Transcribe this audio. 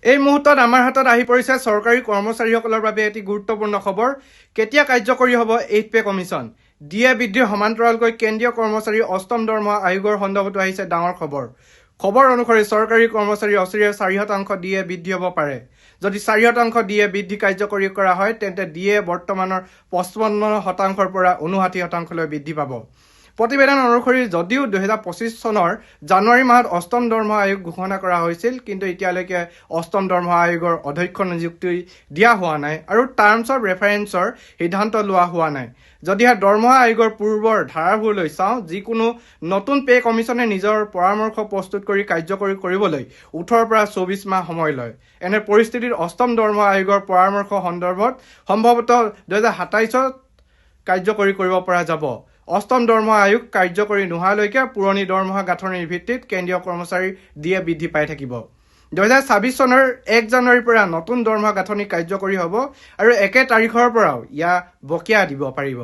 এই মুহূৰ্তত আমাৰ হাতত আহি পৰিছে চৰকাৰী কৰ্মচাৰীসকলৰ বাবে এটি গুৰুত্বপূৰ্ণ খবৰ। কেতিয়া কাৰ্যকৰী হ'ব 8 পে কমিশ্যন? ডিএ বৃদ্ধিৰ সমান্তৰালকৈ কেন্দ্ৰীয় কৰ্মচাৰী অষ্টম দৰমহা আয়োগৰ সন্দৰ্ভতো আহিছে ডাঙৰ খবৰ। খবৰ অনুসৰি চৰকাৰী কৰ্মচাৰী অচিৰে 4% ডিএ বৃদ্ধি হ'ব পাৰে। যদি 4% ডিএ বৃদ্ধি কাৰ্যকৰী কৰা হয় তেন্তে ডিএ বৰ্তমানৰ 55%ৰ পৰা 59%লৈ বৃদ্ধি পাব। প্ৰতিবেদন অনুসৰি যদিও 2025 চনৰ জানুৱাৰী মাহত অষ্টম দৰমহা আয়োগ ঘোষণা কৰা হৈছিল, কিন্তু এতিয়ালৈকে অষ্টম দৰমহা আয়োগৰ অধ্যক্ষ নিযুক্তি দিয়া হোৱা নাই আৰু টাৰ্মছ অফ ৰেফাৰেন্সৰ সিদ্ধান্ত লোৱা হোৱা নাই। যদিহে দৰমহা আয়োগৰ পূৰ্বৰ ধাৰাবোৰলৈ চাওঁ, যিকোনো নতুন পে কমিশ্যনে নিজৰ পৰামৰ্শ প্ৰস্তুত কৰি কাৰ্যকৰী কৰিবলৈ 18 পৰা 24 মাহ সময় লয়। এনে পৰিস্থিতিত অষ্টম দৰমহা আয়োগৰ পৰামৰ্শ সন্দৰ্ভত সম্ভৱতঃ 2027ত কাৰ্যকৰী কৰিব পৰা যাব। অষ্টম দৰমহা আয়োগ কাৰ্যকৰী নোহোৱালৈকে পুৰণি দৰমহা গাঁথনিৰ ভিত্তিত কেন্দ্ৰীয় কৰ্মচাৰী ডিএ বৃদ্ধি পাই থাকিব। 2026 চনৰ 1 জানুৱাৰীৰ পৰা নতুন দৰমহা গাঁথনি কাৰ্যকৰী হ'ব আৰু একে তাৰিখৰ পৰাও ইয়াক বকেয়া দিব পাৰিব।